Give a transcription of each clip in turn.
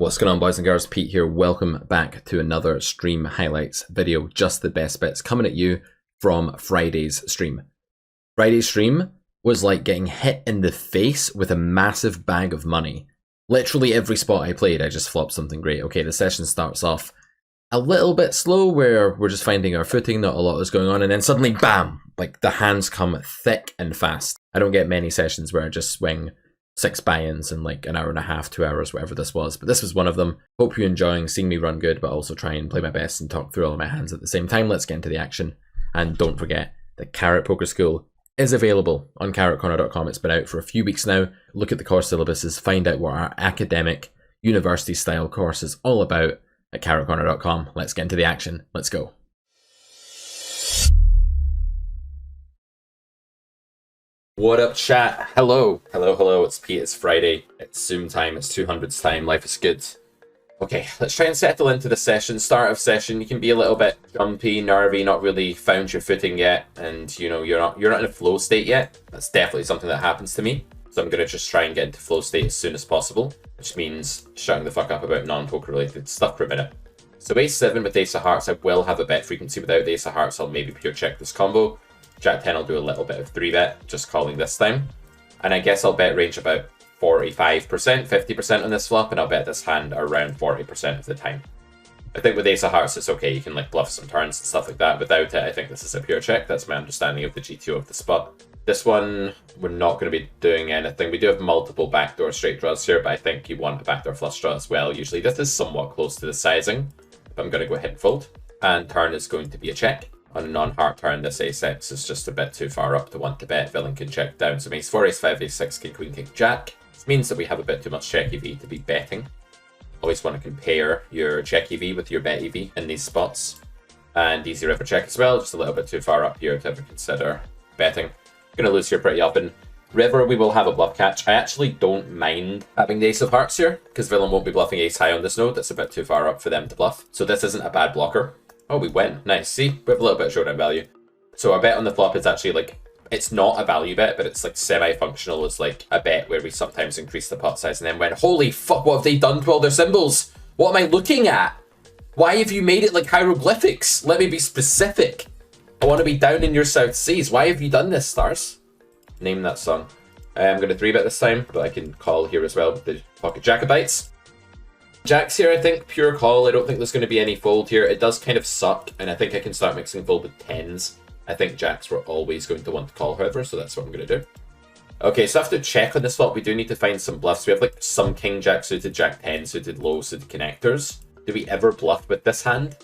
What's going on, boys and girls? Pete here. Welcome back to another stream highlights video. Just the best bits coming at you from Friday's stream. Friday's stream was like getting hit in the face with a massive bag of money. Literally every spot I played, I just flopped something great. Okay, the session starts off a little bit slow where we're just finding our footing, not a lot is going on, and then suddenly, bam! Like the hands come thick and fast. I don't get many sessions where I just swing 6 buy-ins in like an hour and a half, 2 hours, whatever this was. But this was one of them. Hope you're enjoying seeing me run good, but also try and play my best and talk through all of my hands at the same time. Let's get into the action. And don't forget, the Carrot Poker School is available on carrotcorner.com. It's been out for a few weeks now. Look at the course syllabuses, find out what our academic, university-style course is all about at carrotcorner.com. Let's get into the action. Let's go. What up, chat? Hello. Hello. It's Pete. It's Friday. It's Zoom time. It's 200s time. Life is good. Okay, let's try and settle into the session. Start of session. You can be a little bit jumpy, nervy, not really found your footing yet, and you know you're not in a flow state yet. That's definitely something that happens to me. So I'm gonna just try and get into flow state as soon as possible, which means shutting the fuck up about non-poker related stuff for a minute. So ace 7 with ace of hearts, I will have a bet frequency. Without the ace of hearts, I'll maybe pure check this combo. Jack 10, I'll do a little bit of 3-bet, just calling this time. And I guess I'll bet range about 45%, 50% on this flop, and I'll bet this hand around 40% of the time. I think with ace of hearts, it's okay. You can like bluff some turns and stuff like that. Without it, I think this is a pure check. That's my understanding of the GTO of the spot. This one, we're not going to be doing anything. We do have multiple backdoor straight draws here, but I think you want a backdoor flush draw as well. Usually this is somewhat close to the sizing. But I'm going to go ahead and fold. And turn is going to be a check. On a non-heart turn, this ace-x is just a bit too far up to want to bet. Villain can check down. So ace 4, ace 5, ace 6, king, queen, king, jack. This means that we have a bit too much check EV to be betting. Always want to compare your check EV with your bet EV in these spots. And easy river check as well, just a little bit too far up here to ever consider betting. Going to lose here pretty often. River, we will have a bluff catch. I actually don't mind having the ace of hearts here, because villain won't be bluffing ace high on this node. That's a bit too far up for them to bluff. So this isn't a bad blocker. Oh, we win. Nice. See, we have a little bit of showdown value. So our bet on the flop is actually like, it's not a value bet, but it's like semi-functional as like a bet where we sometimes increase the pot size and then went, holy fuck, what have they done to all their symbols? What am I looking at? Why have you made it like hieroglyphics? Let me be specific. I want to be down in your South Seas. Why have you done this, stars? Name that song. I'm going to 3-bet this time, but I can call here as well with the pocket Jacobites. Jacks here, I think, pure call. I don't think there's going to be any fold here. It does kind of suck, and I think I can start mixing fold with 10s. I think jacks were always going to want to call, however, so that's what I'm going to do. Okay, so after check on this flop, we do need to find some bluffs. We have like some king jack suited, jack 10 suited, low suited connectors. Do we ever bluff with this hand?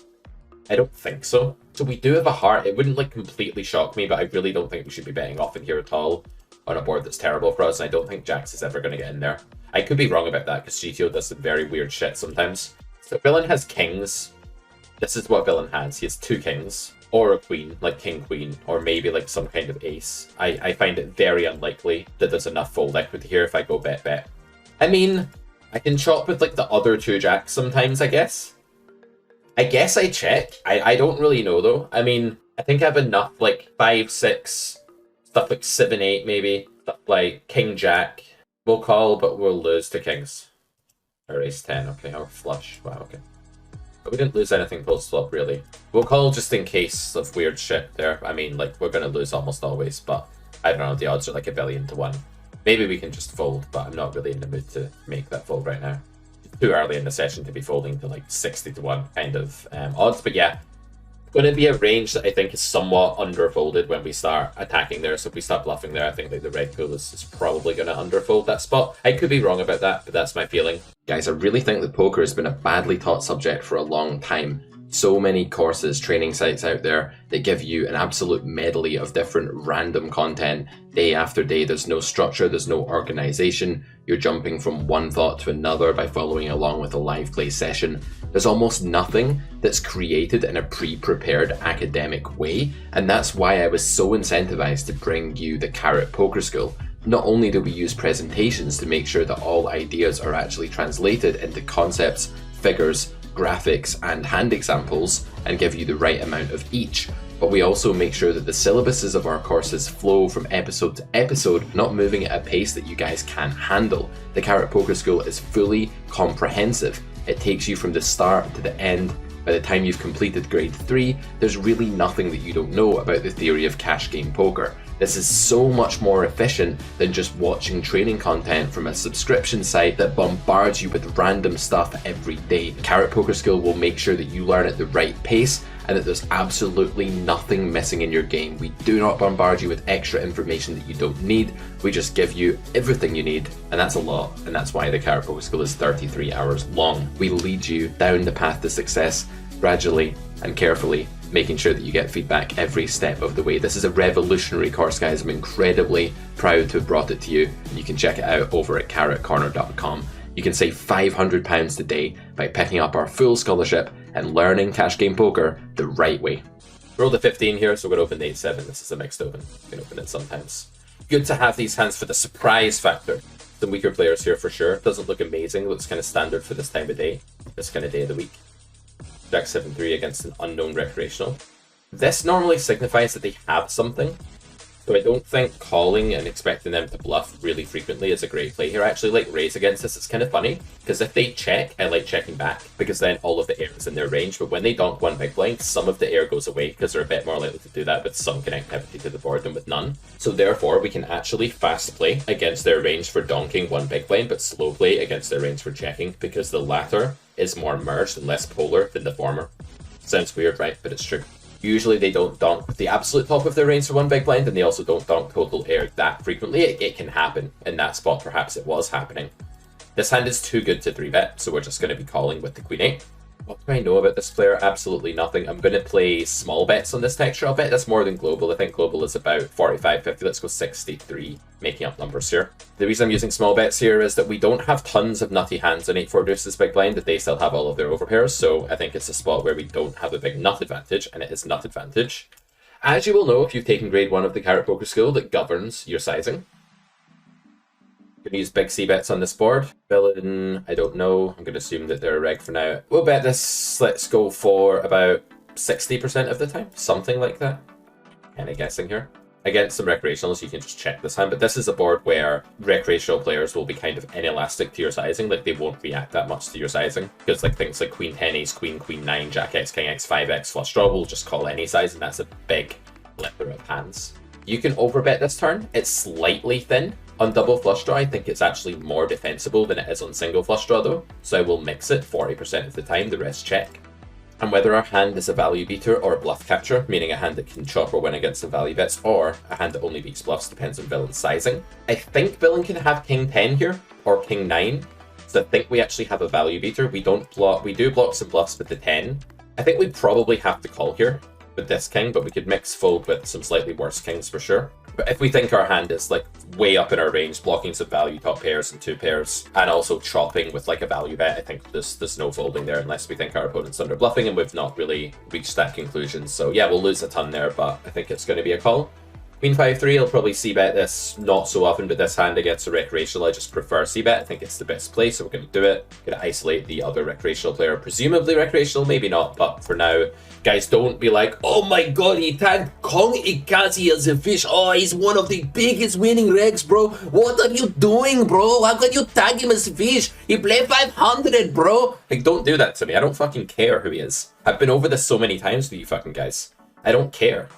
I don't think so. So we do have a heart. It wouldn't like completely shock me, but I really don't think we should be betting off in here at all on a board that's terrible for us, and I don't think jacks is ever going to get in there. I could be wrong about that because GTO does some very weird shit sometimes. So villain has kings. This is what villain has. He has 2 kings or a queen, like king queen, or maybe like some kind of ace. I find it very unlikely that there's enough fold equity here if I go bet. I mean, I can chop with like the other 2 jacks sometimes, I guess. I guess I check. I don't really know though. I mean, I think I have enough like 5, 6, stuff like 7, 8 maybe, stuff like king jack. We'll call, but we'll lose to kings. Or ace 10, okay, or flush. Wow, okay. But we didn't lose anything post-flop, really. We'll call just in case of weird shit there. I mean, like, we're going to lose almost always, but I don't know, the odds are like 1,000,000,000 to 1. Maybe we can just fold, but I'm not really in the mood to make that fold right now. It's too early in the session to be folding to like 60 to 1 kind of odds, but yeah. Going to be a range that I think is somewhat underfolded when we start attacking there. So if we start bluffing there, I think like the red pool is probably going to underfold that spot. I could be wrong about that, but that's my feeling. Guys, I really think that poker has been a badly taught subject for a long time. So many courses, training sites out there that give you an absolute medley of different random content day after day. There's no structure, there's no organization. You're jumping from one thought to another by following along with a live play session. There's almost nothing that's created in a pre-prepared academic way, and that's why I was so incentivized to bring you the Carrot Poker School. Not only do we use presentations to make sure that all ideas are actually translated into concepts, figures, graphics and hand examples and give you the right amount of each. But we also make sure that the syllabuses of our courses flow from episode to episode, not moving at a pace that you guys can't handle. The Carrot Poker School is fully comprehensive. It takes you from the start to the end. By the time you've completed grade 3, there's really nothing that you don't know about the theory of cash game poker. This is so much more efficient than just watching training content from a subscription site that bombards you with random stuff every day. The Carrot Poker School will make sure that you learn at the right pace and that there's absolutely nothing missing in your game. We do not bombard you with extra information that you don't need. We just give you everything you need, and that's a lot, and that's why the Carrot Poker School is 33 hours long. We lead you down the path to success gradually and carefully, making sure that you get feedback every step of the way. This is a revolutionary course, guys. I'm incredibly proud to have brought it to you. You can check it out over at carrotcorner.com. You can save £500 today by picking up our full scholarship and learning cash game poker the right way. Roll the 15 here, so we're going to open the 8-7. This is a mixed open. You can open it sometimes. Good to have these hands for the surprise factor. Some weaker players here for sure. Doesn't look amazing. Looks kind of standard for this time of day. This kind of day of the week. Jack 7-3 against an unknown recreational. This normally signifies that they have something, so I don't think calling and expecting them to bluff really frequently is a great play here. I actually like raise against this. It's kind of funny, because if they check, I like checking back, because then all of the air is in their range, but when they donk one big blind, some of the air goes away, because they're a bit more likely to do that with some connectivity to the board than with none. So therefore, we can actually fast play against their range for donking one big blind, but slow play against their range for checking, because the latter is more merged and less polar than the former. Sounds weird, right? But it's true. Usually they don't donk with the absolute top of their range for one big blind, and they also don't donk total air that frequently. It can happen. In that spot, perhaps it was happening. This hand is too good to 3-bet, so we're just going to be calling with the Queen 8. What do I know about this player? Absolutely nothing. I'm going to play small bets on this texture. I'll bet that's more than global. I think global is about 45, 50. Let's go 63, making up numbers here. The reason I'm using small bets here is that we don't have tons of nutty hands on 8-4 deuces big blind, that they still have all of their overpairs. So I think it's a spot where we don't have a big nut advantage, and it is nut advantage. As you will know if you've taken grade 1 of the Carrot Poker School, that governs your sizing. Going to use big C bets on this board. Villain, I don't know. I'm going to assume that they're a reg for now. We'll bet this. Let's go for about 60% of the time. Something like that. Kind of guessing here. Against some recreationals, you can just check this hand. But this is a board where recreational players will be kind of inelastic to your sizing. Like, they won't react that much to your sizing. Because like things like Queen 10 Ace, Queen, Queen 9, Jack X, King X, 5X, flush draw will just call any size. And that's a big plethora of hands. You can overbet this turn. It's slightly thin. On double flush draw, I think it's actually more defensible than it is on single flush draw though. So I will mix it 40% of the time, the rest check. And whether our hand is a value beater or a bluff catcher, meaning a hand that can chop or win against some value bets, or a hand that only beats bluffs, depends on villain's sizing. I think villain can have King 10 here, or King 9. So I think we actually have a value beater. We do block some bluffs with the 10. I think we probably have to call here with this king, but we could mix fold with some slightly worse kings for sure. But if we think our hand is like way up in our range, blocking some value top pairs and 2 pairs, and also chopping with like a value bet, I think there's no folding there unless we think our opponent's under bluffing, and we've not really reached that conclusion. So yeah, we'll lose a ton there, but I think it's going to be a call. Queen 5-3, I'll probably c-bet this not so often, but this hand against a recreational, I just prefer c-bet. I think it's the best play, so we're going to do it. Going to isolate the other recreational player, presumably recreational, maybe not, but for now, guys, don't be like, oh my god, he tagged Kong Ikazi as a fish. Oh, he's one of the biggest winning regs, bro. What are you doing, bro? How can you tag him as a fish? He played 500, bro. Like, don't do that to me. I don't fucking care who he is. I've been over this so many times with you fucking guys. I don't care.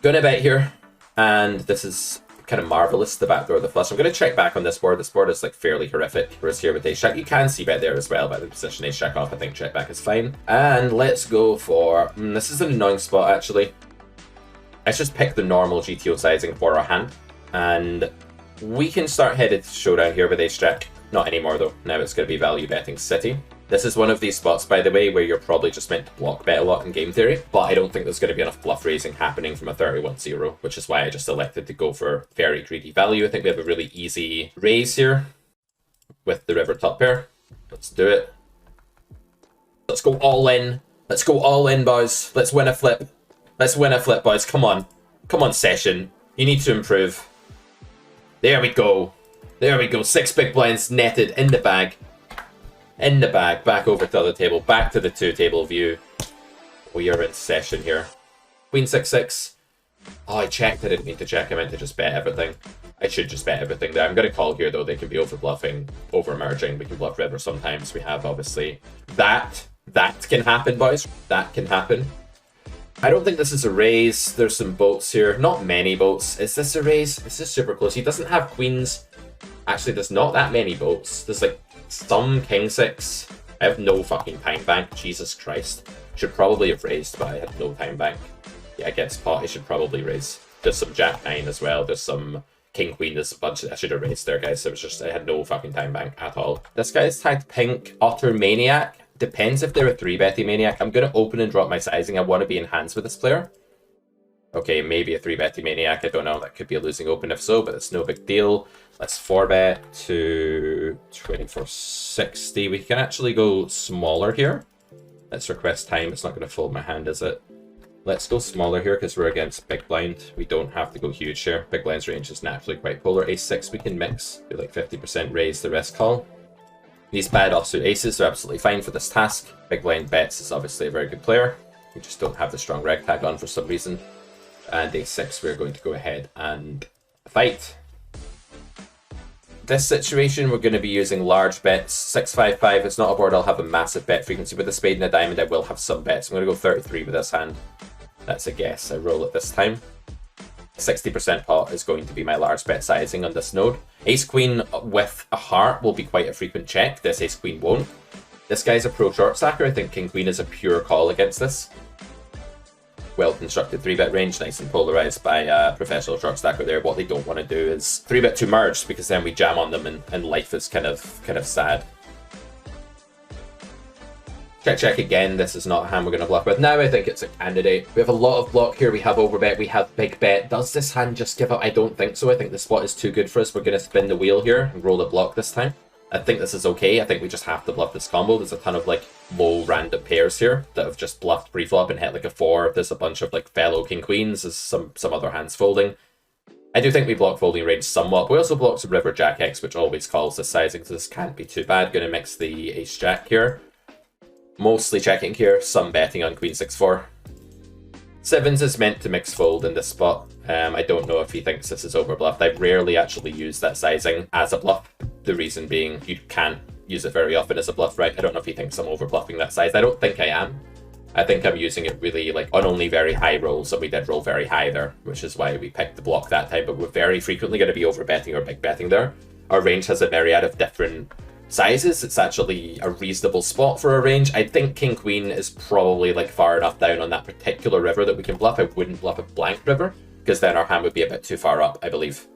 Gonna bet here. And this is kind of marvelous, the backdoor of the flush. I'm going to check back on this board. This board is like fairly horrific. Whereas here with ace jack, you can see bet there as well by the position ace jack off. I think check back is fine. And let's go for, this is an annoying spot actually. Let's just pick the normal GTO sizing for our hand. And we can start headed to showdown here with ace jack. Not anymore though. Now it's going to be value betting city. This is one of these spots, by the way, where you're probably just meant to block bet a lot in game theory, but I don't think there's going to be enough bluff raising happening from a 31-0, which is why I just elected to go for very greedy value. I think we have a really easy raise here with the river top pair. Let's do it. Let's go all in. Let's go all in, boys. Let's win a flip. Let's win a flip, boys. Come on. Come on, session. You need to improve. There we go. There we go. 6 big blinds netted in the bag. In the bag, back over to the other table, back to the 2-table view. We are in session here. Queen 6-6. Oh, I checked. I didn't mean to check. I meant to just bet everything. I should just bet everything there. I'm going to call here, though. They can be over-bluffing, over-merging. We can bluff river sometimes. We have, obviously, that. That can happen, boys. That can happen. I don't think this is a raise. There's some boats here. Not many boats. Is this a raise? This is super close. He doesn't have queens. Actually, there's not that many boats. There's, like, some king 6. I have no fucking time bank. Jesus Christ. Should probably have raised, but I had no time bank. Yeah, against pot, I should probably raise. There's some jack 9 as well. There's some king queen. There's a bunch. I should have raised there, guys. It was just I had no fucking time bank at all. This guy's tagged pink. Utter maniac. Depends if they're a 3-betty maniac. I'm gonna open and drop my sizing. I want to be in hands with this player. Okay, maybe a 3-betty maniac. I don't know. That could be a losing open if so, but it's no big deal. Let's 4-bet to 2460. We can actually go smaller here. Let's request time. It's not going to fold my hand, is it? Let's go smaller here because we're against big blind. We don't have to go huge here. Big blind's range is naturally quite polar. Ace 6 we can mix. Do like 50% raise, the rest call. These bad offsuit aces are absolutely fine for this task. Big blind bets is obviously a very good player. We just don't have the strong reg tag on for some reason. And Ace 6 we're going to go ahead and fight. This situation, we're going to be using large bets. 6-5-5, it's not a board I'll have a massive bet frequency. With a spade and a diamond, I will have some bets. I'm going to go 33 with this hand. That's a guess. I roll it this time. 60% pot is going to be my large bet sizing on this node. Ace-queen with a heart will be quite a frequent check. This ace-queen won't. This guy's a pro short stacker. I think king-queen is a pure call against this. Well-constructed 3-bet range, nice and polarized by a professional short stacker there. What they don't want to do is 3-bet to merge, because then we jam on them and life is kind of sad. Check again. This is not a hand we're going to bluff with. Now I think it's a candidate. We have a lot of block here. We have overbet. We have big bet. Does this hand just give up? I don't think so. I think the spot is too good for us. We're going to spin the wheel here and roll the block this time. I think this is okay. I think we just have to bluff this combo. There's a ton of like low random pairs here that have just bluffed pre-flop and hit like a 4. There's a bunch of like fellow king queens. There's some other hands folding. I do think we block folding range somewhat. We also block some river jack X, which always calls this sizing, so this can't be too bad. Going to mix the ace jack here. Mostly checking here, some betting on queen 6-4. Sevens is meant to mix fold in this spot. I don't know if he thinks this is overbluffed. I rarely actually use that sizing as a bluff. The reason being you can't use it very often as a bluff, right? I don't know if he thinks I'm overbluffing that size. I don't think I am. I think I'm using it really like on only very high rolls, and we did roll very high there, which is why we picked the block that time, but we're very frequently going to be overbetting or big betting there. Our range has a myriad of different sizes. It's actually a reasonable spot for a range. I think king queen is probably like far enough down on that particular river that we can bluff. I wouldn't bluff a blank river because then our hand would be a bit too far up, I believe.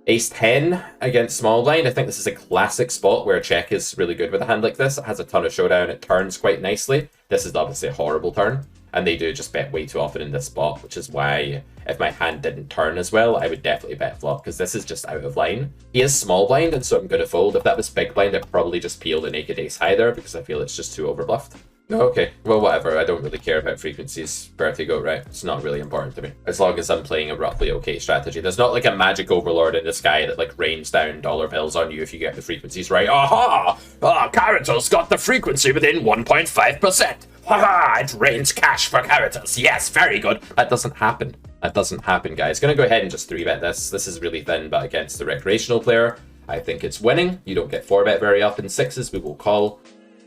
Ace 10 against small blind. I think this is a classic spot where check is really good with a hand like this. It has a ton of showdown. It turns quite nicely. This is obviously a horrible turn, and they do just bet way too often in this spot, which is why if my hand didn't turn as well, I would definitely bet flop because this is just out of line. He is small blind, and so I'm going to fold. If that was big blind, I'd probably just peel the naked ace high there because I feel it's just too overbluffed. Okay, well, whatever. I don't really care about frequencies. Vertigo, right? It's not really important to me. As long as I'm playing a roughly okay strategy. There's not like a magic overlord in the sky that like rains down dollar bills on you if you get the frequencies right. Aha! Ah, Caritas got the frequency within 1.5%. Haha! It rains cash for Caritas. Yes, very good. That doesn't happen. That doesn't happen, guys. Gonna go ahead and just 3-bet this. This is really thin, but against the recreational player, I think it's winning. You don't get 4-bet very often. 6s, we will call.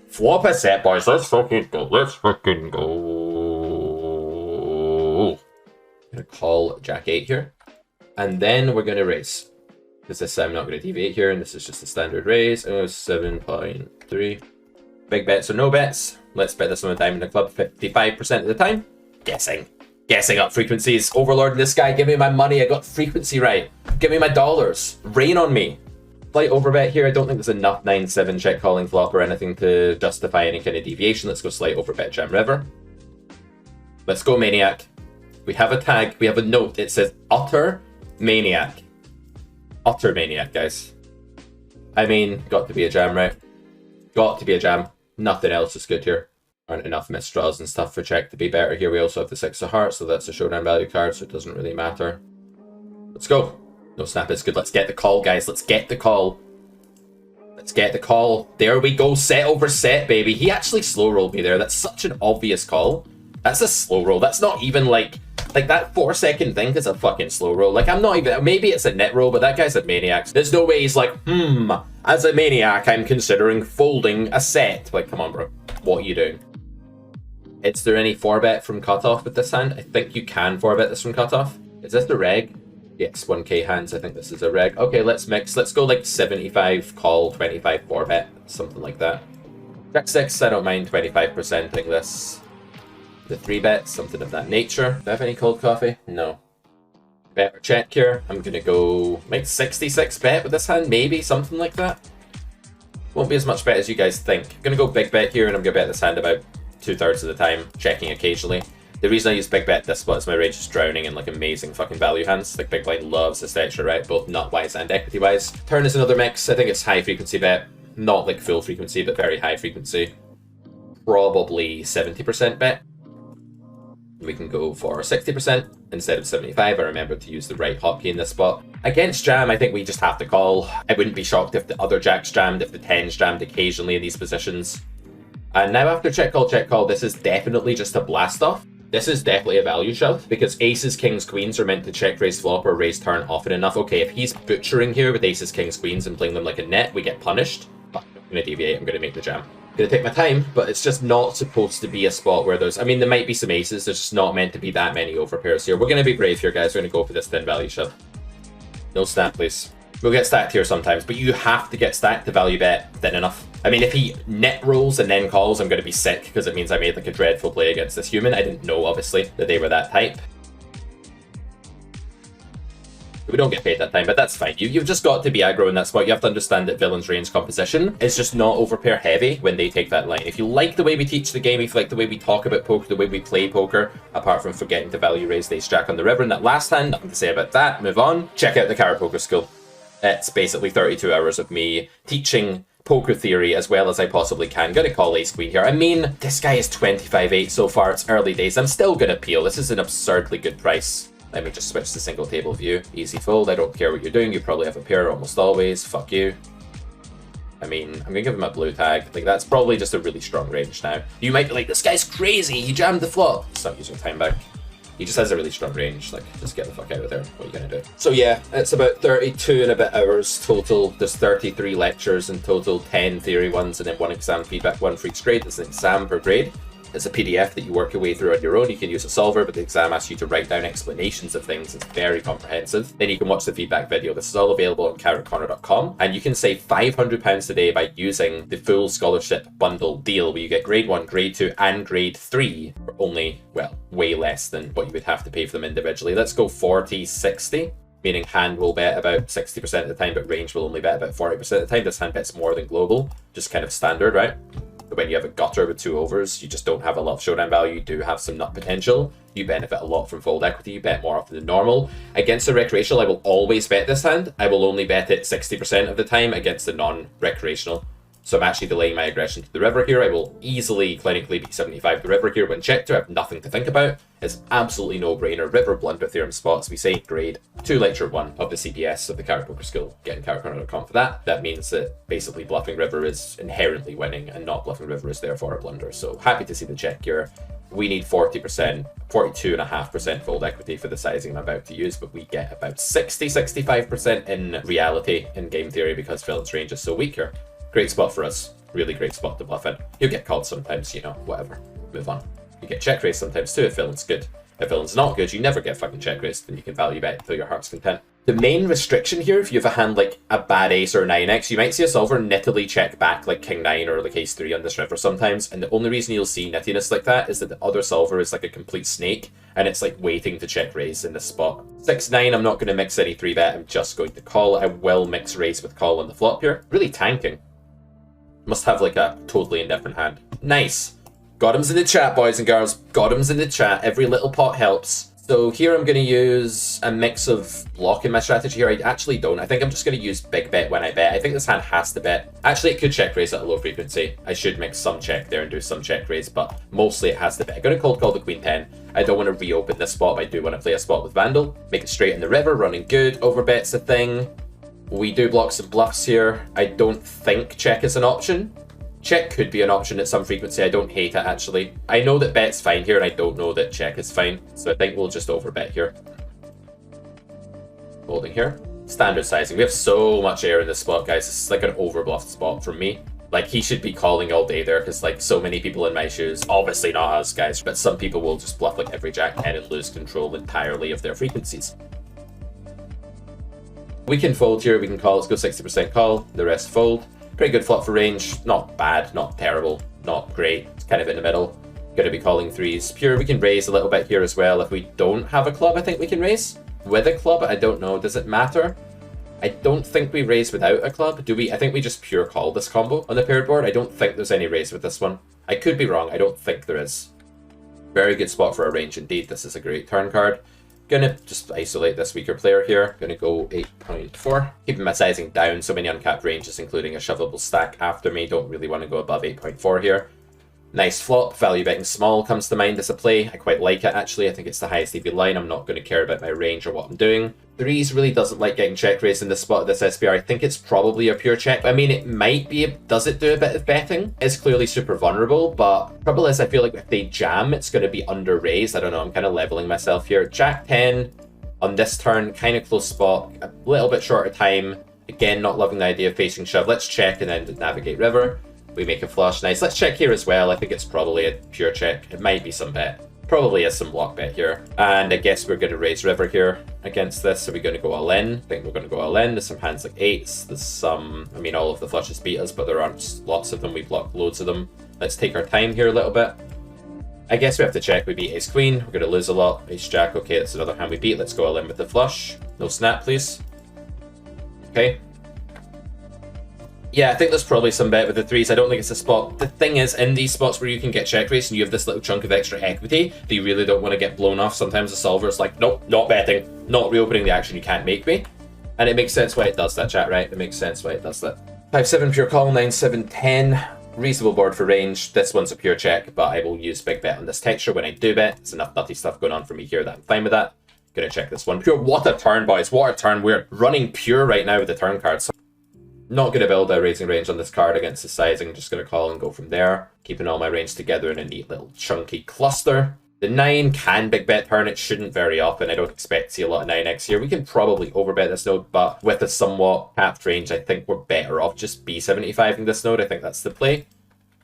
Flop a set, boys. Let's fucking go. Let's fucking go. I'm gonna call Jack 8 here. And then we're gonna raise. Because this time I'm not gonna deviate here, and this is just a standard raise. Oh, 7.3. Big bets or no bets. Let's bet this on a diamond and a club 55% of the time. Guessing. Guessing up frequencies. Overlord this guy. Give me my money. I got frequency right. Give me my dollars. Rain on me. Slight overbet here. I don't think there's enough 9-7 check calling flop or anything to justify any kind of deviation. Let's go slight overbet jam river. Let's go maniac. We have a tag. We have a note. It says utter maniac. Utter maniac, guys. I mean, got to be a jam, right? Got to be a jam. Nothing else is good here. Aren't enough misdraws and stuff for check to be better here. We also have the 6 of hearts, so that's a showdown value card, so it doesn't really matter. Let's go. No snap is good. Let's get the call, guys. Let's get the call. Let's get the call. There we go. Set over set, baby. He actually slow rolled me there. That's such an obvious call. That's a slow roll. That's not even like that 4-second thing is a fucking slow roll. Like, I'm not even, maybe it's a net roll, but that guy's a maniac. There's no way he's like, as a maniac, I'm considering folding a set. Like, come on, bro. What are you doing? Is there any 4-bet from cutoff with this hand? I think you can 4-bet this from cutoff. Is this the reg? Yes, 1k hands. I think this is a reg. Okay, let's mix. Let's go like 75 call, 25 4-bet, something like that. Jack 6, I don't mind 25%ing this. The 3-bet, something of that nature. Do I have any cold coffee? No. Bet or check here. I'm gonna go make 66 bet with this hand, maybe something like that. Won't be as much bet as you guys think. I'm gonna go big bet here, and I'm gonna bet this hand about 2/3 of the time, checking occasionally. The reason I use big bet this spot is my range is drowning in like amazing fucking value hands. Like, big blind loves this extra, right? Both nut wise and equity wise. Turn is another mix. I think it's high frequency bet, not like full frequency, but very high frequency. Probably 70% bet. We can go for 60% instead of 75. I remember to use the right hotkey in this spot. Against jam, I think we just have to call. I wouldn't be shocked if the other jacks jammed, if the 10s jammed occasionally in these positions. And now after check call, this is definitely just a blast off. This is definitely a value shove, because aces, kings, queens are meant to check raise flop or raise turn often enough. Okay, if he's butchering here with aces, kings, queens and playing them like a net, we get punished. But I'm going to deviate, I'm going to make the jam. Gonna take my time, but it's just not supposed to be a spot where there's, I mean, there might be some aces, there's just not meant to be that many overpairs here. We're gonna be brave here, guys. We're gonna go for this thin value shove. No snap, please. We'll get stacked here sometimes, but you have to get stacked to value bet thin enough. I mean, if he net rolls and then calls, I'm gonna be sick, because it means I made like a dreadful play against this human. I didn't know, obviously, that they were that type. We don't get paid that time, but that's fine. You've just got to be aggro in that spot. You have to understand that villain's range composition is just not overpair heavy when they take that line. If you like the way we teach the game, if you like the way we talk about poker, the way we play poker, apart from forgetting to value raise the ace jack on the river in that last hand, nothing to say about that, move on. Check out the Carrot Poker School. It's basically 32 hours of me teaching poker theory as well as I possibly can. Gonna call ace queen here. I mean, this guy is 25-8 so far. It's early days. I'm still gonna peel. This is an absurdly good price. Let me just switch to single table view. Easy fold. I don't care what you're doing. You probably have a pair almost always. Fuck you. I mean, I'm gonna give him a blue tag. Like, that's probably just a really strong range now. You might be like, this guy's crazy. He jammed the flop. Stop using time back. He just has a really strong range. Like, just get the fuck out of there. What are you gonna do? So yeah, it's about 32 and a bit hours total. There's 33 lectures in total, 10 theory ones, and then 1 exam feedback, 1 for each grade. There's an exam per grade. It's a PDF that you work your way through on your own. You can use a solver, but the exam asks you to write down explanations of things. It's very comprehensive. Then you can watch the feedback video. This is all available on carrotcorner.com, and you can save £500 today by using the full scholarship bundle deal, where you get grade 1, grade 2, and grade 3 for only, well, way less than what you would have to pay for them individually. Let's go 40-60. Meaning hand will bet about 60% of the time, but range will only bet about 40% of the time. This hand bets more than global, just kind of standard, right? But when you have a gutter with 2 overs, you just don't have a lot of showdown value. You do have some nut potential. You benefit a lot from fold equity. You bet more often than normal. Against a recreational, I will always bet this hand. I will only bet it 60% of the time against the non-recreational. So I'm actually delaying my aggression to the river here. I will easily clinically beat 75 the river here when checked. I have nothing to think about. It's absolutely no-brainer. River blunder theorem spots. We say grade 2 lecture 1 of the CPS of the Carrot Poker School. Get in carrotcorner.com for that. That means that basically bluffing river is inherently winning and not bluffing river is therefore a blunder. So happy to see the check here. We need 40%, 42.5% fold equity for the sizing I'm about to use, but we get about 60-65% in reality in game theory because villain's range is so weak here. Great spot for us. Really great spot to bluff in. You'll get called sometimes, you know, whatever. Move on. You get check raised sometimes too if villain's good. If villain's not good, you never get fucking check raised, then you can value bet until your heart's content. The main restriction here, if you have a hand like a bad ace or 9x, you might see a solver nittily check back like king 9 or like ace 3 on this river sometimes, and the only reason you'll see nittiness like that is that the other solver is like a complete snake, and it's like waiting to check raise in this spot. 6-9, I'm not going to mix any 3-bet, I'm just going to call. I will mix raise with call on the flop here. Really tanking. Must have like a totally indifferent hand. Nice. Got-ems in the chat, boys and girls. Got-ems in the chat. Every little pot helps. So here I'm going to use a mix of block in my strategy here. I actually don't. I think I'm just going to use big bet when I bet. I think this hand has to bet. Actually, it could check raise at a low frequency. I should mix some check there and do some check raise, but mostly it has to bet. I'm going to cold call the queen 10. I don't want to reopen this spot, but I do want to play a spot with Vandal. Make it straight in the river, running good. Overbet's a thing. We do block some bluffs here. I don't think check is an option. Check could be an option at some frequency. I don't hate it, actually. I know that bet's fine here, and I don't know that check is fine. So I think we'll just overbet here. Holding here. Standard sizing. We have so much air in this spot, guys. This is like an overbluffed spot from me. Like, he should be calling all day there, because, like, so many people in my shoes, obviously not us, guys, but some people will just bluff, like, every jack 10 and lose control entirely of their frequencies. We can fold here. We can call. Let's go 60% call. The rest fold. Pretty good flop for range. Not bad, not terrible, not great. It's kind of in the middle. Gonna be calling threes. Pure, we can raise a little bit here as well. If we don't have a club, I think we can raise. With a club, I don't know. Does it matter? I don't think we raise without a club. Do we? I think we just pure call this combo on the paired board. I don't think there's any raise with this one. I could be wrong. I don't think there is. Very good spot for a range indeed. This is a great turn card. Gonna just isolate this weaker player here. Gonna go 8.4. Keeping my sizing down. So many uncapped ranges, including a shovable stack after me. Don't really want to go above 8.4 here. Nice flop. Value betting small comes to mind as a play. I quite like it, actually. I think it's the highest EV line. I'm not going to care about my range or what I'm doing. Threes really doesn't like getting check raised in this spot of this SPR. I think it's probably a pure check. I mean, it might be. Does it do a bit of betting? It's clearly super vulnerable, but trouble is I feel like if they jam, it's going to be under raised. I don't know. I'm kind of leveling myself here. Jack 10 on this turn, kind of close spot. A little bit shorter time. Again, not loving the idea of facing shove. Let's check and then navigate river. We make a flush. Nice. Let's check here as well. I think it's probably a pure check. It might be some bet. Probably is some block bet here. And I guess we're going to raise river here against this. Are we going to go all in? I think we're going to go all in. There's some hands like eights. There's some... I mean, all of the flushes beat us, but there aren't lots of them. We block loads of them. Let's take our time here a little bit. I guess we have to check. We beat ace queen. We're going to lose a lot. Ace jack. Okay, that's another hand we beat. Let's go all in with the flush. No snap, please. Okay. Yeah, I think there's probably some bet with the threes. I don't think it's a spot. The thing is, in these spots where you can get check raised and you have this little chunk of extra equity that you really don't want to get blown off, sometimes the solver is like, nope, not betting, not reopening the action, you can't make me. And it makes sense why it does that, chat, right? It makes sense why it does that. 5-7 pure call, 9-7, 10. Reasonable board for range. This one's a pure check, but I will use big bet on this texture when I do bet. There's enough nutty stuff going on for me here that I'm fine with that. Gonna check this one. Pure, what a turn, boys. What a turn. We're running pure right now with the turn cards. Not going to build a raising range on this card against the sizing. Just going to call and go from there. Keeping all my range together in a neat little chunky cluster. The 9 can big bet turn. It shouldn't very often. I don't expect to see a lot of 9x here. We can probably overbet this node, but with a somewhat capped range, I think we're better off just B75ing this node. I think that's the play.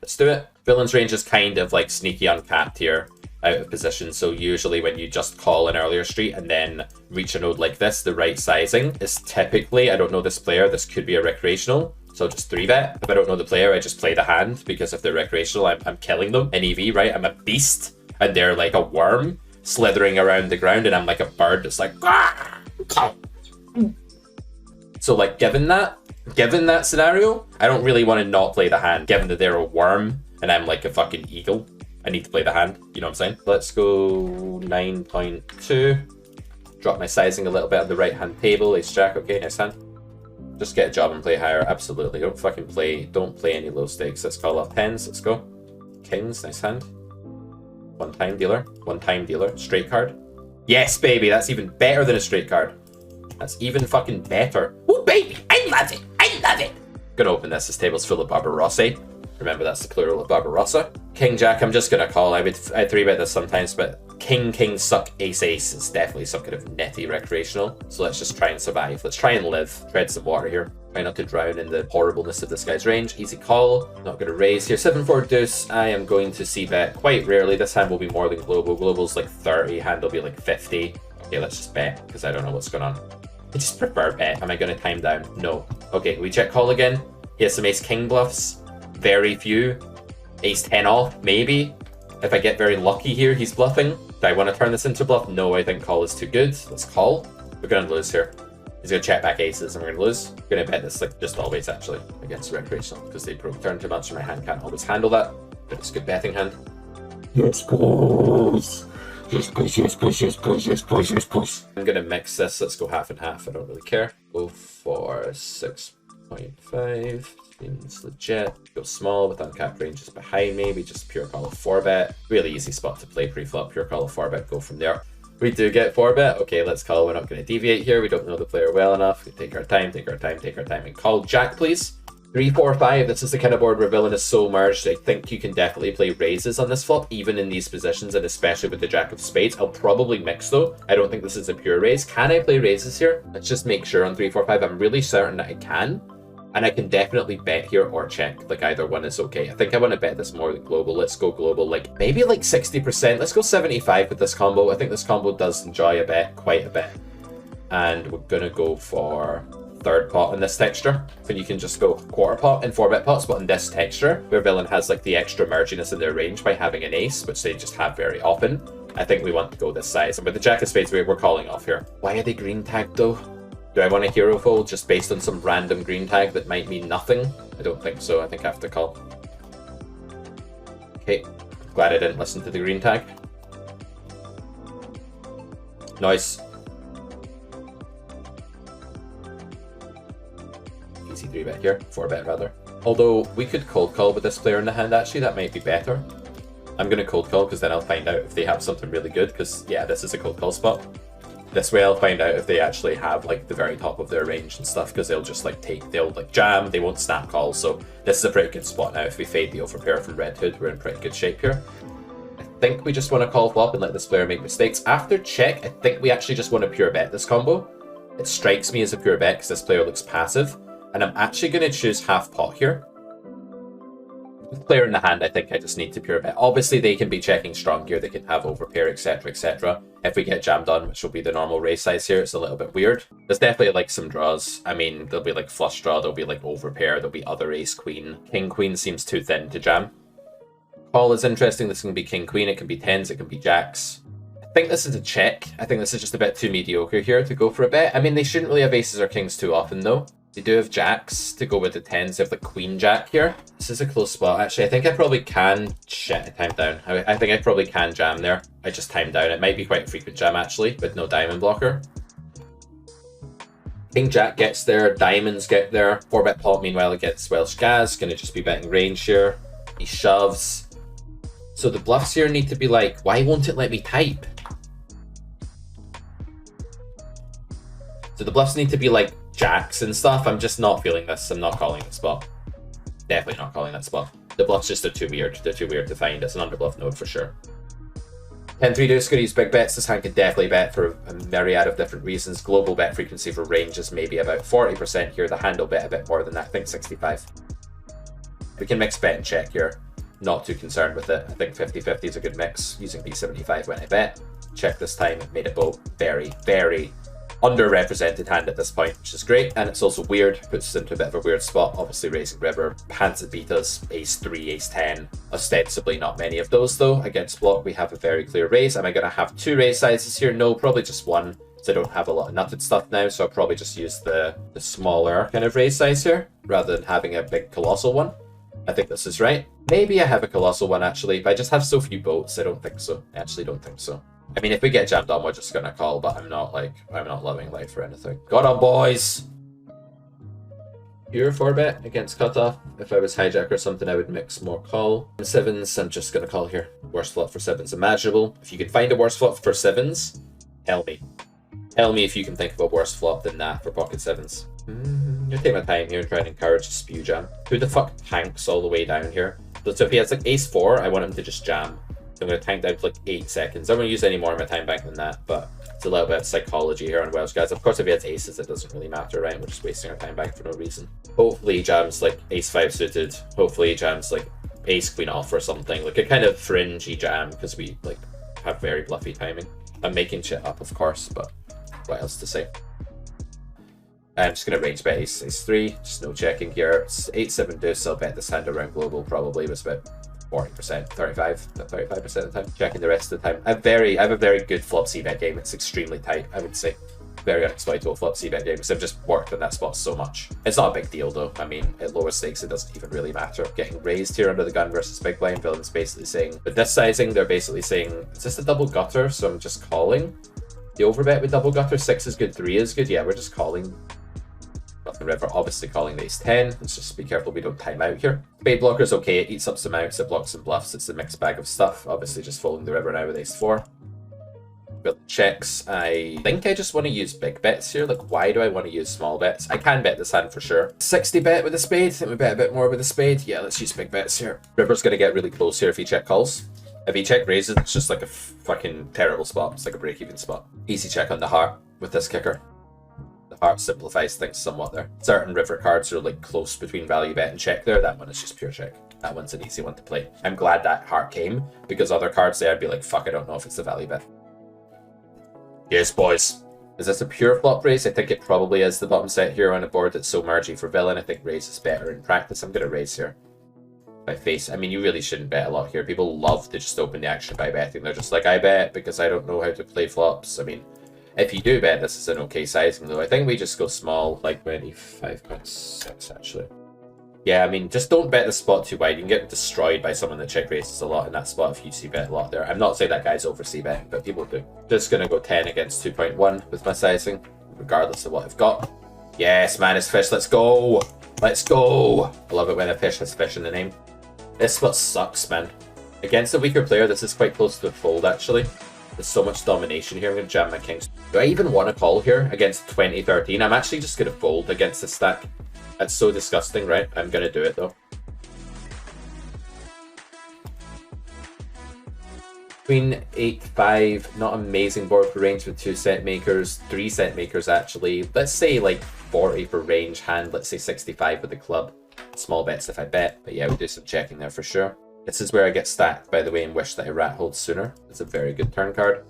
Let's do it. Villain's range is kind of like sneaky uncapped here, out of position. So usually when you just call an earlier street and then reach a node like this, the right sizing is typically, I don't know this player, this could be a recreational, so just 3-bet. If I don't know the player, I just play the hand, because if they're recreational, I'm killing them in EV, right? I'm a beast, and they're like a worm slithering around the ground, and I'm like a bird that's like, ah! So like, given that scenario, I don't really want to not play the hand, given that they're a worm and I'm like a fucking eagle. I need to play the hand, you know what I'm saying? Let's go 9.2. Drop my sizing a little bit on the right hand table. Ace jack, okay, nice hand. Just get a job and play higher, absolutely. Don't play any low stakes. Let's call off 10s, let's go. Kings, nice hand. One time dealer, straight card. Yes, baby, that's even better than a straight card. That's even fucking better. Oh, baby, I love it. Gonna open this table's full of Barbarossa. Remember, that's the plural of Barbarossa. King Jack, I'm just gonna call. I 3-bet this sometimes, but King suck ace is definitely some kind of netty recreational. So let's just try and survive. Let's try and live. Tread some water here. Try not to drown in the horribleness of this guy's range. Easy call. Not gonna raise here. 7-4 deuce. I am going to c-bet quite rarely. This hand will be more than global. Global's like 30. Hand will be like 50. Okay, let's just bet because I don't know what's going on. I just prefer bet. Am I gonna time down? No. Okay, we check call again. He has some ace king bluffs. Very few. Ace 10 off, maybe. If I get very lucky here, he's bluffing. Do I want to turn this into bluff? No, I think call is too good. Let's call. We're going to lose here. He's going to check back aces and we're going to lose. I'm going to bet this like just always, actually, against recreational, because they broke turn too much and my hand can't always handle that. But it's a good betting hand. Yes, please. Yes, please, yes, please, yes, please, yes, please, yes, please. I'm going to mix this. Let's go half and half. I don't really care. Go for 6.5. Seems legit. Go small with uncapped ranges behind me. We just pure call a 4-bet. Really easy spot to play pre-flop. Pure call a 4-bet. Go from there. We do get 4-bet. Okay, let's call. We're not going to deviate here. We don't know the player well enough. We take our time, take our time, take our time, and call. Jack, please. 3, 4, 5. This is the kind of board where villain is so merged. I think you can definitely play raises on this flop, even in these positions, and especially with the Jack of Spades. I'll probably mix, though. I don't think this is a pure raise. Can I play raises here? Let's just make sure on 3, 4, 5. I'm really certain that I can. And I can definitely bet here or check. Like, either one is okay. I think I want to bet this more than global. Let's go global. Like, maybe like 60%. Let's go 75 with this combo. I think this combo does enjoy a bet quite a bit. And we're going to go for third pot in this texture. And you can just go quarter pot and 4-bet pots. But in this texture, where villain has like the extra merginess in their range by having an ace, which they just have very often, I think we want to go this size. And with the Jack of Spades, we're calling off here. Why are they green tagged, though? Do I want a hero fold just based on some random green tag that might mean nothing? I don't think so. I think I have to call. Okay. Glad I didn't listen to the green tag. Nice. Easy 3-bet here. 4-bet rather. Although we could cold call with this player in the hand actually. That might be better. I'm going to cold call because then I'll find out if they have something really good. Because yeah, this is a cold call spot. This way I'll find out if they actually have like the very top of their range and stuff, because they'll just like they'll like jam, they won't snap call. So this is a pretty good spot now. If we fade the overpair from Red Hood, we're in pretty good shape here. I think we just want to call flop and let this player make mistakes. After check, I think we actually just want to pure bet this combo. It strikes me as a pure bet because this player looks passive, and I'm actually going to choose half pot here. With player in the hand, I think I just need to pure bet. Obviously, they can be checking strong here. They can have overpair, etc., etc. If we get jammed on, which will be the normal raise size here, it's a little bit weird. There's definitely like some draws. I mean, there'll be like flush draw, there'll be like overpair, there'll be other ace queen. King queen seems too thin to jam. Call is interesting. This can be king queen, it can be tens, it can be jacks. I think this is a check. I think this is just a bit too mediocre here to go for a bet. I mean, they shouldn't really have aces or kings too often though. They do have jacks to go with the tens. They have the queen jack here. This is a close spot. Actually, I think I probably can... Shit, I timed down. I think I probably can jam there. I just timed down. It might be quite a frequent jam, actually, with no diamond blocker. King jack gets there. Diamonds get there. 4-bet pot, meanwhile, it gets Welsh Gaz. Gonna just be betting range here. He shoves. So the bluffs here need to be like, why won't it let me type? So the bluffs need to be like jacks and stuff. I'm just not feeling this. I'm not calling that spot. Definitely not calling that spot. The bluffs just are too weird. They're too weird to find. It's an underbluff node for sure. 10-3 deuce, gonna use big bets. This hand can definitely bet for a myriad of different reasons. Global bet frequency for range is maybe about 40% here. The hand will bet a bit more than that. I think 65. We can mix bet and check here. Not too concerned with it. I think 50-50 is a good mix. Using B75 when I bet. Check this time. It made it both very, very underrepresented hand at this point, which is great. And it's also weird, puts us into a bit of a weird spot. Obviously raising river, hands that beat us, ace 3, ace 10. Ostensibly not many of those though. Against block we have a very clear raise. Am I going to have 2 raise sizes here? No, probably just 1. So I don't have a lot of nutted stuff now, so I'll probably just use the smaller kind of raise size here, rather than having a big colossal one. I think this is right. Maybe I have a colossal one actually, but I just have so few boats, I don't think so. I actually don't think so. I mean, if we get jammed on, we're just gonna call, but I'm not loving life or anything. Got on, boys! Pure 4-bet against cutoff. If I was hijack or something, I would mix more call. In sevens, I'm just gonna call here. Worst flop for sevens imaginable. If you can find a worse flop for sevens, tell me. Tell me if you can think of a worse flop than that for pocket sevens. I'm gonna take my time here and try and encourage a spew jam. Who the fuck tanks all the way down here? So if he has like ace 4, I want him to just jam. I'm going to tank down for like 8 seconds. I don't want to use any more of my time bank than that, but it's a little bit of psychology here on Welsh Guys. Of course, if he has aces, it doesn't really matter, right? We're just wasting our time bank for no reason. Hopefully he jams like ace 5 suited. Hopefully he jams like ace queen off or something. Like a kind of fringy jam, because we like have very bluffy timing. I'm making shit up, of course, but what else to say? I'm just going to range bet ace 3. Just no checking here. It's 8-7 deuce. I'll bet this hand around global probably was about 40%, 35% of the time. Checking the rest of the time. I have a very good flop c-bet game. It's extremely tight, I would say. Very unexploitable flop c-bet game, because I've just worked on that spot so much. It's not a big deal though. I mean, at lower stakes, it doesn't even really matter. Getting raised here under the gun versus big blind, villain's basically saying, with this sizing, they're basically saying, is this a double gutter? So I'm just calling. The overbet with double gutter, 6 is good, 3 is good. Yeah, we're just calling. Nothing river, obviously calling the ace 10. Let's just be careful we don't time out here. Spade blocker's okay, it eats up some outs, it blocks some bluffs, it's a mixed bag of stuff. Obviously just following the river now with ace 4. But checks, I think I just want to use big bets here. Like, why do I want to use small bets? I can bet this hand for sure. 60 bet with a spade. I think we bet a bit more with a spade. Yeah, let's use big bets here. River's going to get really close here if he check calls. If he check raises, it's just like a fucking terrible spot. It's like a break-even spot. Easy check on the heart with this kicker. The heart simplifies things somewhat there. Certain river cards are like close between value bet and check there. That one is just pure check. That one's an easy one to play. I'm glad that heart came, because other cards there I'd be like, fuck, I don't know if it's the value bet. Yes, boys. Is this a pure flop raise? I think it probably is. The bottom set here on a board that's so mergy for villain. I think raise is better in practice. I'm going to raise here. By face. I mean, you really shouldn't bet a lot here. People love to just open the action by betting. They're just like, I bet because I don't know how to play flops. I mean, if you do bet, this is an okay sizing though. I think we just go small, like 25.6 actually. Yeah, I mean, just don't bet the spot too wide. You can get destroyed by someone that check raises a lot in that spot if you see bet a lot there. I'm not saying that guy's over c-betting, but people do. Just going to go 10 against 2.1 with my sizing, regardless of what I've got. Yes, man, it's fish. Let's go. Let's go. I love it when a fish has fish in the name. This spot sucks, man. Against a weaker player, this is quite close to a fold, actually. There's so much domination here. I'm going to jam my kings. Do I even want to call here against 2013? I'm actually just going to fold against this stack. That's so disgusting, right? I'm going to do it, though. Queen 8-5, not amazing board for range with 2 set makers, 3 set makers, actually. Let's say, like, 40 for range hand. Let's say 65 with the club. Small bets if I bet, but yeah, we do some checking there for sure. This is where I get stacked, by the way, and wish that I rat hold sooner. It's a very good turn card.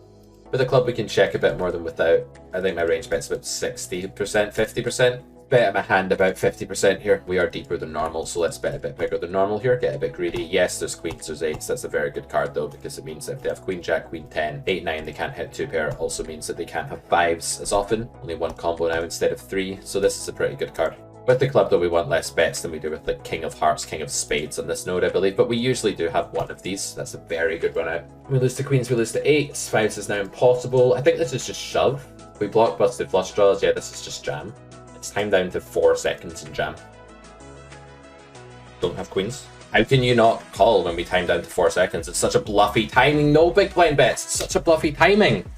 With a club, we can check a bit more than without. I think my range bet's about 60%, 50%. Bet my hand about 50% here. We are deeper than normal, so let's bet a bit bigger than normal here. Get a bit greedy. Yes, there's queens, there's eights. That's a very good card though, because it means that if they have queen jack, queen 10, 8, 9, they can't hit 2 pair. It also means that they can't have 5s as often. Only 1 combo now instead of 3. So this is a pretty good card. With the club though, we want less bets than we do with like king of hearts, king of spades on this node, I believe. But we usually do have one of these. That's a very good run out. We lose to queens, we lose to 8s. 5s is now impossible. I think this is just shove. We block busted flush draws. Yeah, this is just jam. It's time down to 4 seconds in jam. Don't have queens. How can you not call when we time down to 4 seconds? It's such a bluffy timing. No big blind bets. It's such a bluffy timing.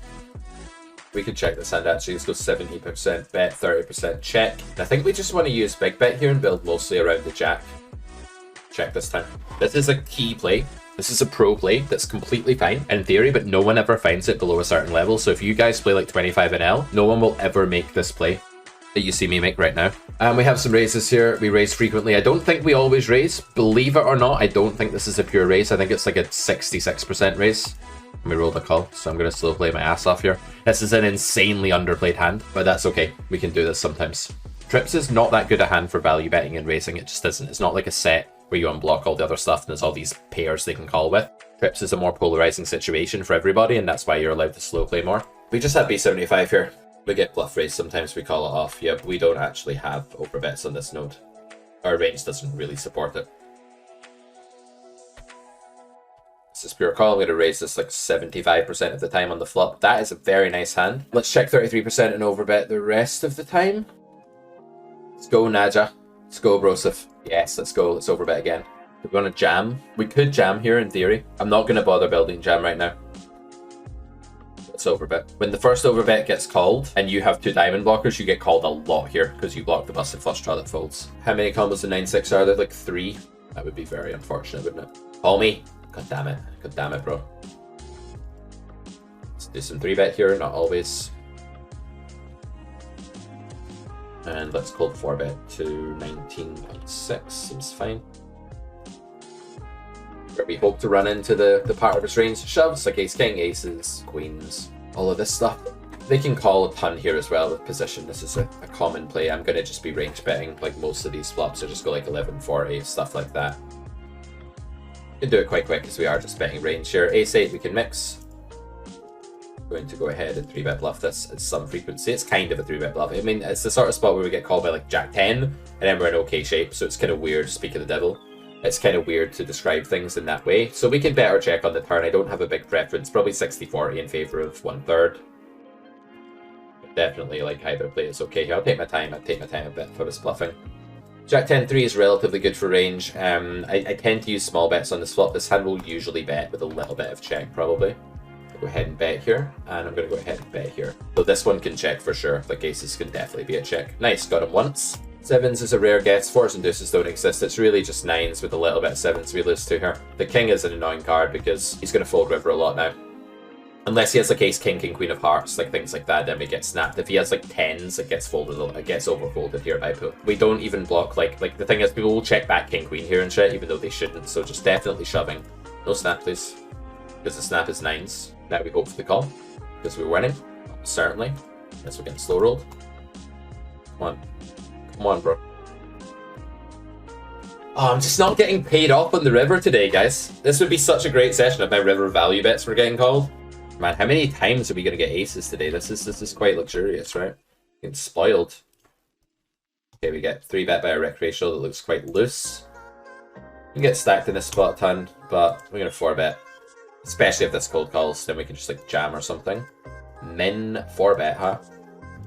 We could check this hand actually. Let's go 70% bet, 30% check. I think we just want to use big bet here and build mostly around the jack. Check this time. This is a key play. This is a pro play that's completely fine in theory, but no one ever finds it below a certain level. So if you guys play like 25 and L, no one will ever make this play that you see me make right now. And we have some raises here. We raise frequently. I don't think we always raise. Believe it or not, I don't think this is a pure raise. I think it's like a 66% raise. And we rolled a call, so I'm going to slow play my ass off here. This is an insanely underplayed hand, but that's okay. We can do this sometimes. Trips is not that good a hand for value betting and raising. It just isn't. It's not like a set where you unblock all the other stuff and there's all these pairs they can call with. Trips is a more polarizing situation for everybody, and that's why you're allowed to slow play more. We just have B75 here. We get bluff raised, sometimes we call it off. Yeah, but we don't actually have overbets on this node. Our range doesn't really support it. This is pure call. I'm going to raise this like 75% of the time on the flop. That is a very nice hand. Let's check 33% and overbet the rest of the time. Let's go, Naja. Let's go, Broseph. Yes, let's go. Let's overbet again. We're going to jam. We could jam here in theory. I'm not going to bother building jam right now. Let's overbet. When the first overbet gets called and you have 2 diamond blockers, you get called a lot here because you block the busted flush draw that folds. How many combos in 9-6 are there? Like 3? That would be very unfortunate, wouldn't it? Call me. God damn it. God damn it, bro. Let's do some 3-bet here, not always. And let's call 4-bet to 19.6. Seems fine. Where we hope to run into the part of his range shoves, like ace king, aces, queens, all of this stuff. They can call a ton here as well with position. This is a common play. I'm going to just be range betting like most of these flops, so just go like 11-4, stuff like that. We can do it quite quick because we are just betting range here. Ace-8 we can mix. Going to go ahead and 3-bet bluff this at some frequency. It's kind of a 3-bet bluff. I mean, it's the sort of spot where we get called by like Jack 10 and then we're in okay shape, so it's kind of weird, speak of the devil. It's kind of weird to describe things in that way. So we can bet or check on the turn. I don't have a big preference. Probably 60-40 in favor of 1/3. Definitely like either play is okay here. I'll take my time. I'd take my time a bit if I was bluffing. Jack 10-3 is relatively good for range. I tend to use small bets on this flop. This hand will usually bet with a little bit of check, probably. Go ahead and bet here, and I'm going to go ahead and bet here. So this one can check for sure. Like aces can definitely be a check. Nice, got him once. Sevens is a rare guess. Fours and deuces don't exist. It's really just nines with a little bit of sevens we lose to here. The king is an annoying card because he's going to fold river a lot now. Unless he has like ace, king, king, queen of hearts, like things like that, then we get snapped. If he has like tens, it gets folded, it gets overfolded here by put. We don't even block, like the thing is people will check back king, queen here and shit, even though they shouldn't. So just definitely shoving. No snap, please. Because the snap is nines. Now we hope for the call, because we're winning. Certainly. Yes, we're getting slow rolled. Come on. Come on, bro. Oh, I'm just not getting paid off on the river today, guys. This would be such a great session if my river value bets were getting called. Man, how many times are we going to get aces today? This is quite luxurious, right? Getting spoiled. Okay, we get 3-bet by a recreational that looks quite loose. We can get stacked in this spot a ton, but we're going to 4-bet. Especially if this cold calls, then we can just like jam or something. Min 4-bet, huh?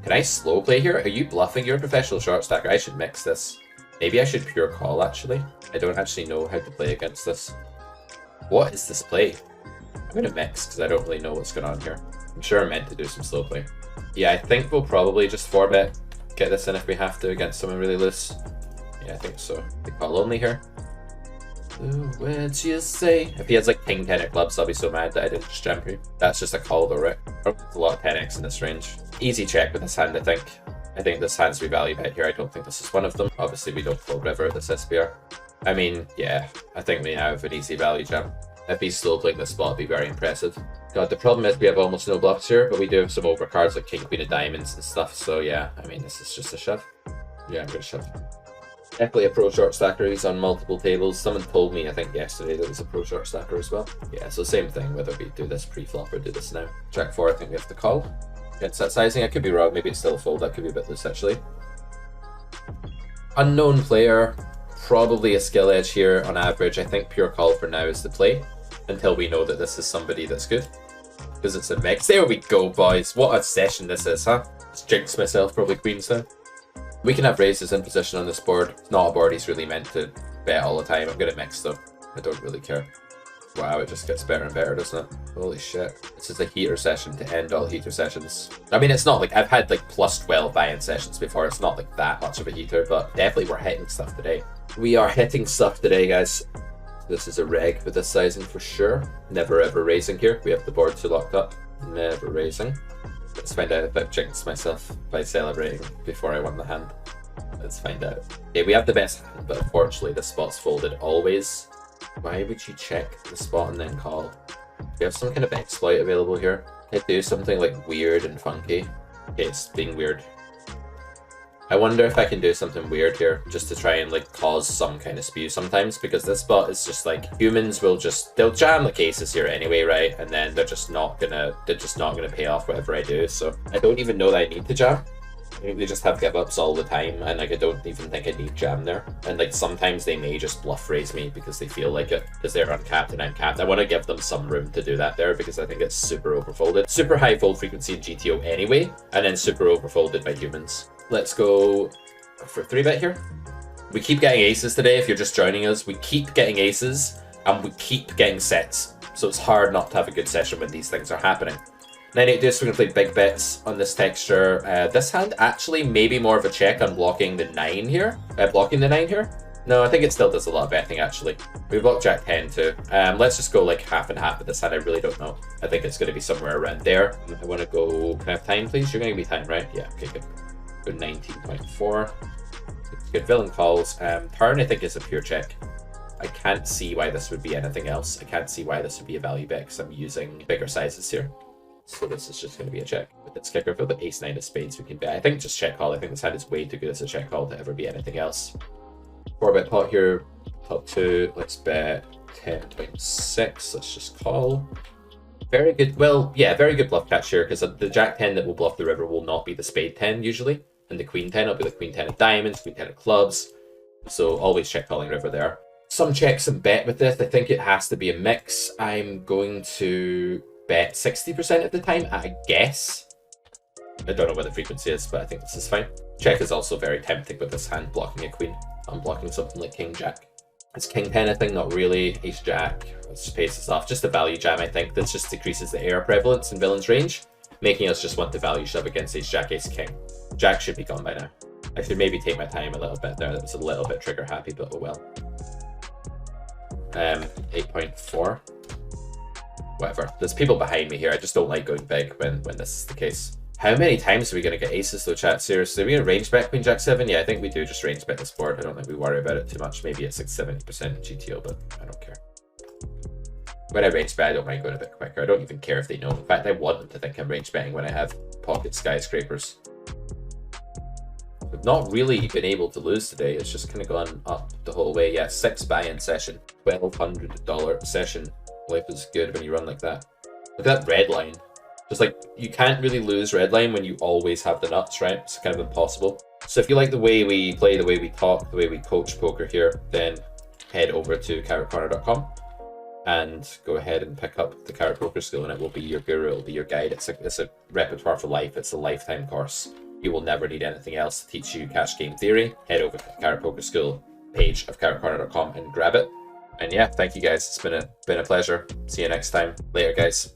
Can I slow play here? Are you bluffing? You're a professional short stacker. I should mix this. Maybe I should pure call, actually. I don't actually know how to play against this. What is this play? I'm going to mix because I don't really know what's going on here. I'm sure I'm meant to do some slow play. Yeah, I think we'll probably just 4-bet. Get this in if we have to against someone really loose. Yeah, I think so. We call only here. What'd you say? If he has like king 10 of clubs, I'll be so mad that I didn't just jam here. That's just a call though, right? There's a lot of 10x in this range. Easy check with this hand, I think. I think this hand's we value bet here. I don't think this is one of them. Obviously, we don't fold river this SPR. I mean, yeah, I think we have an easy value jam. If he's slow playing this spot, it'd be very impressive. God, the problem is we have almost no bluffs here, but we do have some overcards like king, queen of diamonds and stuff. So yeah, I mean, this is just a shove. Yeah, I'm gonna shove. Definitely a pro short stacker. He's on multiple tables. Someone told me, I think yesterday, that he's a pro short stacker as well. Yeah, so same thing, whether we do this pre-flop or do this now. Jack 4, I think we have to call. Against that sizing, I could be wrong. Maybe it's still a fold. That could be a bit loose, actually. Unknown player. Probably a skill edge here on average. I think pure call for now is the play. Until we know that this is somebody that's good. Because it's a mix. There we go, boys. What a session this is, huh? Just jinx myself, probably queens now. We can have raises in position on this board. It's not a board he's really meant to bet all the time. I'm going to mix though. I don't really care. Wow, it just gets better and better, doesn't it? Holy shit. This is a heater session to end all heater sessions. I mean, it's not like I've had like plus 12 buy-in sessions before. It's not like that much of a heater, but definitely we're hitting stuff today. We are hitting stuff today, guys. This is a reg with this sizing for sure. Never ever raising here. We have the board too locked up. Never raising. Let's find out if I've jinxed myself by celebrating before I won the hand. Let's find out. Okay, we have the best hand, but unfortunately this spot's folded always. Why would you check the spot and then call? Do we have some kind of exploit available here? Can I do something like weird and funky? Okay, it's being weird. I wonder if I can do something weird here just to try and like cause some kind of spew sometimes, because this spot is just like humans will just, they'll jam the cases here anyway, right? And then they're just not gonna pay off whatever I do. So I don't even know that I need to jam. I think they just have give ups all the time, and like I don't even think I need jam there. And like sometimes they may just bluff raise me because they feel like it, because they're uncapped and I'm capped. I want to give them some room to do that there because I think it's super overfolded. Super high fold frequency in GTO anyway, and then super overfolded by humans. Let's go for 3-bet here. We keep getting aces today. If you're just joining us, we keep getting aces and we keep getting sets. So it's hard not to have a good session when these things are happening. 9-8 deuce, we're going to play big bets on this texture. This hand actually maybe more of a check on blocking the 9 here. No, I think it still does a lot of betting actually. We block Jack 10 too. Let's just go like half and half with this hand. I really don't know. I think it's going to be somewhere around there. I want to go, can I have time please? You're going to give me time, right? Yeah, okay, good. Go 19.4. Good, villain calls. Turn I think is a pure check. I can't see why this would be anything else. I can't see why this would be a value bet because I'm using bigger sizes here. So this is just going to be a check. With its kicker for the ace 9 of spades we can bet. I think just check call. I think this hand is way too good as a check call to ever be anything else. 4-bet pot here. Top 2. Let's bet 10.6. Let's just call. Very good. Well, yeah, very good bluff catch here because the Jack 10 that will bluff the river will not be the spade 10 usually. And the queen 10 will be the queen 10 of diamonds, queen 10 of clubs. So always check calling river there. Some checks and bet with this. I think it has to be a mix. I'm going to bet 60% of the time, I guess. I don't know what the frequency is, but I think this is fine. Check is also very tempting with this hand blocking a queen. I'm blocking something like king jack. It's king 10, I think, not really. Ace jack. Let's just paste this off. Just a value jam, I think. This just decreases the error prevalence in villain's range, making us just want to value shove against ace jack ace king. Jack should be gone by now. I should maybe take my time a little bit there. That was a little bit trigger happy, but oh well. 8.4. Whatever. There's people behind me here. I just don't like going big when this is the case. How many times are we going to get aces though, chat? Seriously, are we going to range bet queen jack 7? Yeah, I think we do just range bet this board. I don't think we worry about it too much. Maybe it's like 70% GTO, but I don't care. When I range bet, I don't mind going a bit quicker. I don't even care if they know. In fact, I want them to think I'm range betting when I have pocket skyscrapers. We've not really been able to lose today. It's just kind of gone up the whole way. Yeah, 6 buy-in session, $1,200 session. Life is good when you run like that. Look at that red line. Just like, you can't really lose red line when you always have the nuts, right? It's kind of impossible. So if you like the way we play, the way we talk, the way we coach poker here, then head over to carrotcorner.com and go ahead and pick up the Carrot Poker School, and it will be your guru, it will be your guide. It's a repertoire for life. It's a lifetime course. You will never need anything else to teach you cash game theory. Head over to the Carrot Poker School page of carrotcorner.com and grab it. And yeah, thank you guys. It's been a pleasure. See you next time. Later, guys.